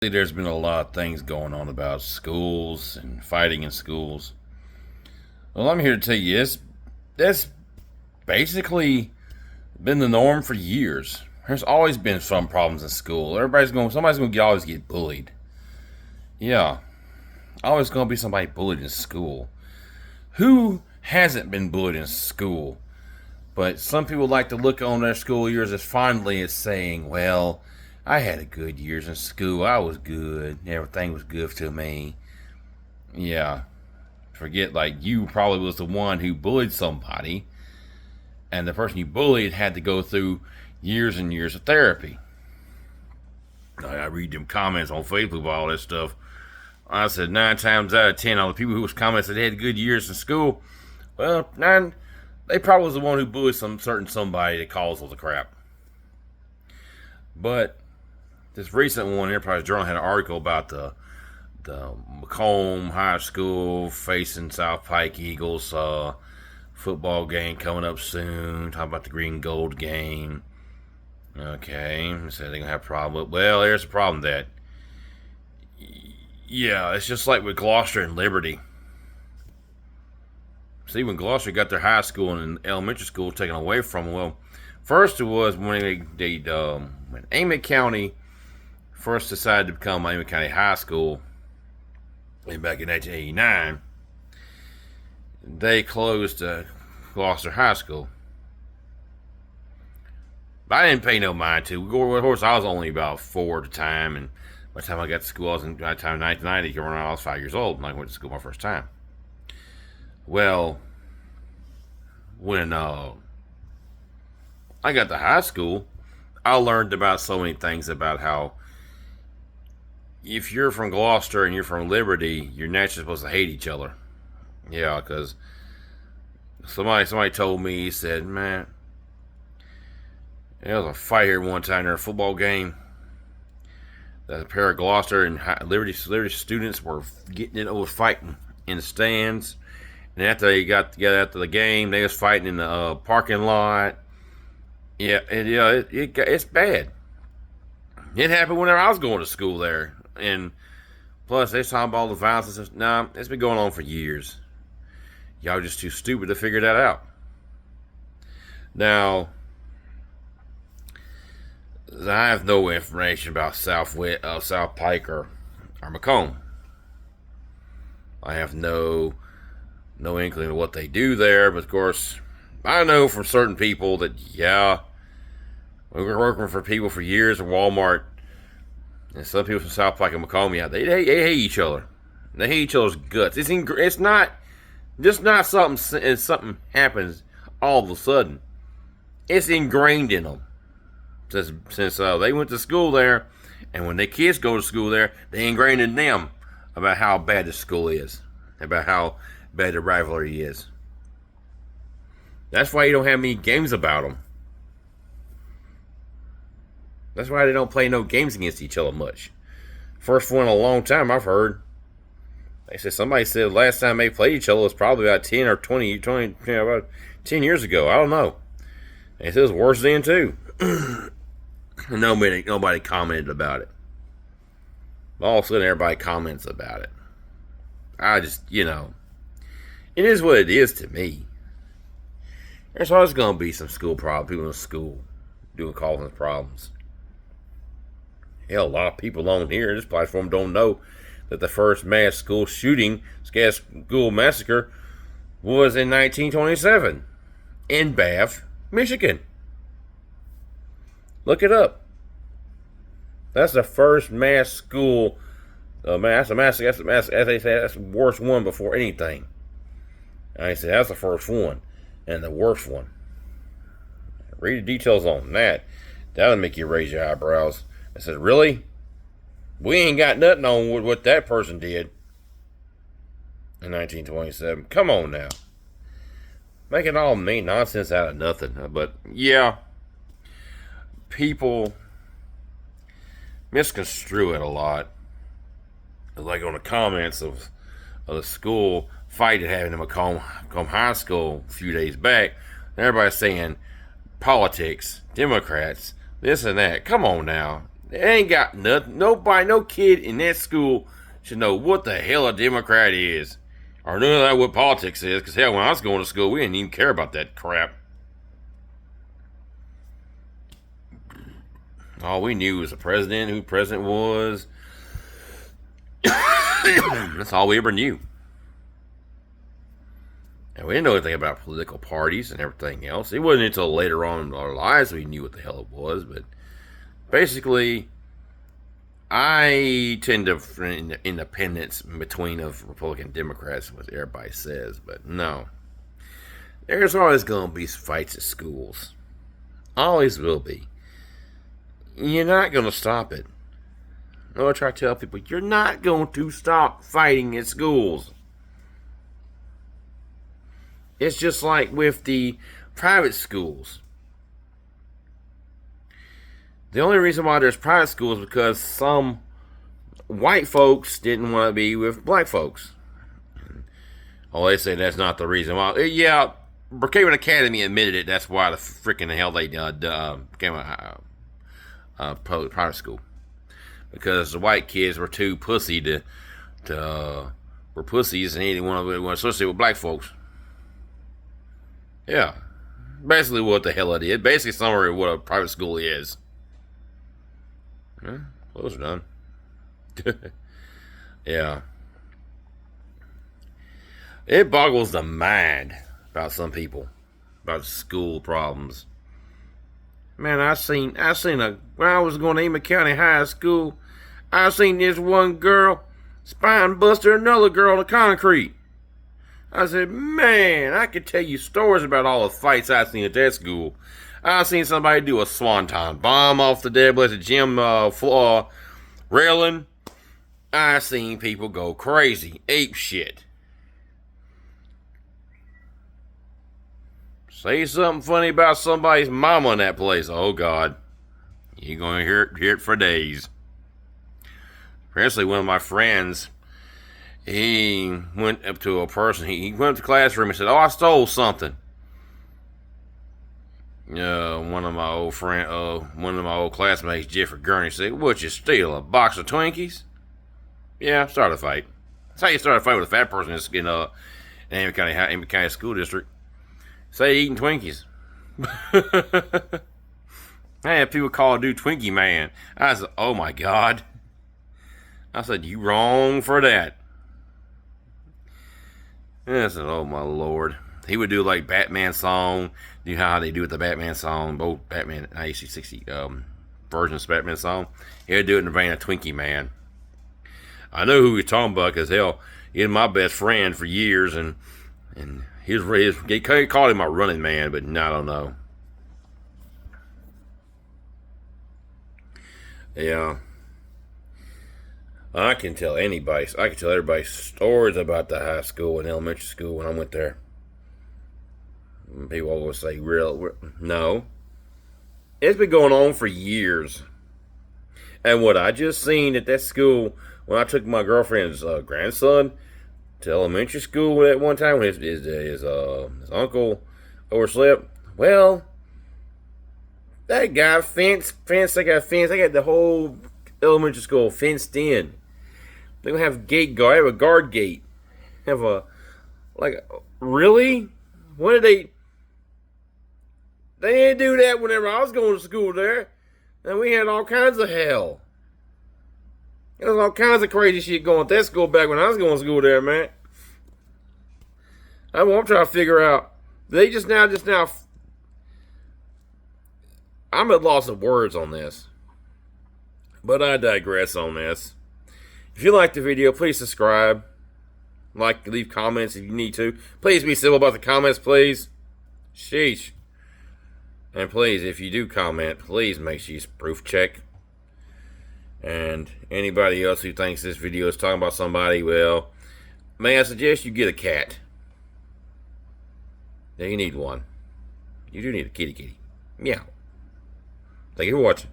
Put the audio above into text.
There's been a lot of things going on about schools and fighting in schools. Well, I'm here to tell you that's basically been the norm for years. There's always been some problems in school. Somebody's gonna always get bullied. Yeah, always gonna be somebody bullied in school. Who hasn't been bullied in school? But some people like to look on their school years as fondly as saying, well, I had a good years in school. I was good. Everything was good to me. Yeah. Forget like you probably was the one who bullied somebody, and the person you bullied had to go through years and years of therapy. I read them comments on Facebook about all this stuff. I said 9 times out of 10, all the people who was commenting said they had good years in school. Well, they probably was the one who bullied somebody that caused all the crap. But this recent one, Enterprise Journal had an article about the Macomb High School facing South Pike Eagles football game coming up soon. Talking about the green gold game. Okay, so they're gonna have a problem. Well, there's a problem that. Yeah, it's just like with Gloucester and Liberty. See, when Gloucester got their high school and elementary school taken away from them, well, first it was when when Amite County first decided to become Amite County High School, and back in 1989, they closed Gloucester High School. But I didn't pay no mind to. Of course, I was only about 4 at the time, and by the time I got to school, by the time 1990, I was 5 years old, and I went to school my first time. Well, when I got to high school, I learned about so many things about how if you're from Gloucester and you're from Liberty, you're naturally supposed to hate each other. Yeah, because somebody told me, he said, man, there was a fight here one time during a football game. That a pair of Gloucester and Liberty students were getting it over fighting in the stands. And after they got together after the game, they was fighting in the parking lot. Yeah, it's bad. It happened whenever I was going to school there. And plus, they talking about all the violence and stuff. Nah, it's been going on for years. Y'all just too stupid to figure that out. Now, I have no information about South Pike or Macomb. I have no inkling of what they do there, but of course, I know from certain people that, yeah, we were working for people for years at Walmart, and some people from South Pike and Macomb, yeah, they hate each other. They hate each other's guts. It's not just not something happens all of a sudden. It's ingrained in them since they went to school there, and when their kids go to school there, they ingrained in them about how bad the school is, about how bad the rivalry is. That's why you don't have many games about them. That's why they don't play no games against each other much. First one in a long time I've heard. Somebody said last time they played each other was probably about 10 or 20, about 10 years ago. I don't know. They said it was worse then too. Nobody commented about it. All of a sudden everybody comments about it. I just, it is what it is to me. There's always going to be some school problems, people in school causing problems. Hell, a lot of people on here in this platform don't know that the first mass school massacre was in 1927 in Bath, Michigan. Look it up. That's the first mass school. That's a massacre. That's the worst one before anything. I said that's the first one and the worst one. Read the details on that. That'll make you raise your eyebrows. I said, really? We ain't got nothing on what that person did in 1927. Come on now. Making all mean nonsense out of nothing. But yeah, people misconstrue it a lot. Like on the comments of the school fight that happened in Macomb High School a few days back, everybody's saying politics, Democrats, this and that. Come on now. They ain't got nothing. Nobody, no kid in that school should know what the hell a Democrat is. Or none of that what politics is. Because hell, when I was going to school, we didn't even care about that crap. All we knew was the president, who the president was. That's all we ever knew. And we didn't know anything about political parties and everything else. It wasn't until later on in our lives we knew what the hell it was. But basically, I tend to find independence between of Republican and Democrats, what everybody says. But no. There's always going to be fights at schools. Always will be. You're not going to stop it. I try to tell people, you're not going to stop fighting at schools. It's just like with the private schools. The only reason why there's private schools is because some white folks didn't want to be with black folks. Oh, they say that's not the reason why. Yeah, Brookhaven Academy admitted it. That's why the freaking hell they became a private school. Because the white kids were too pussy were pussies and they didn't want to associate with black folks. Yeah. Basically what the hell it is. Basically summary of what a private school is. Yeah, those are done. Yeah. It boggles the mind about some people. About school problems. Man, I seen when I was going to Emmet County High School, I seen this one girl spine buster another girl on the concrete. I said, man, I could tell you stories about all the fights I seen at that school. I seen somebody do a swanton bomb off the dead blessed gym floor railing. I seen people go crazy, ape shit. Say something funny about somebody's mama in that place. Oh, God. You're going to hear it for days. Apparently, one of my friends, he went up to a person. He went up to the classroom and said, oh, I stole something. One of my old classmates, Jeffrey Gurney, said, what'd you steal, a box of Twinkies? Yeah, start a fight. That's how you start a fight with a fat person in Emmet County School District. Say eating Twinkies. I had people call a dude Twinkie Man. I said, oh my God. I said, you wrong for that. And I said, oh my Lord. He would do like Batman song. You know how they do with the Batman song, both Batman 1960 versions of Batman song. He would do it in the vein of Twinkie Man. I know who he's talking about because hell, he was my best friend for years and they called him my running man, but I don't know. Yeah. I can tell everybody stories about the high school and elementary school when I went there. People always say, no. It's been going on for years. And what I just seen at that school, when I took my girlfriend's grandson to elementary school at one time when his uncle overslept. Well, that guy they got the whole elementary school fenced in. They gonna have gate guard, have a guard gate. Really? When did they didn't do that whenever I was going to school there. And we had all kinds of hell. There was all kinds of crazy shit going at that school back when I was going to school there, man. I'm trying to figure out. They just now. I'm at loss of words on this. But I digress on this. If you like the video, please subscribe. Leave comments if you need to. Please be civil about the comments, please. Sheesh. And please, if you do comment, please make sure you proof check. And anybody else who thinks this video is talking about somebody, well, may I suggest you get a cat? Yeah, you need one. You do need a kitty. Meow. Thank you for watching.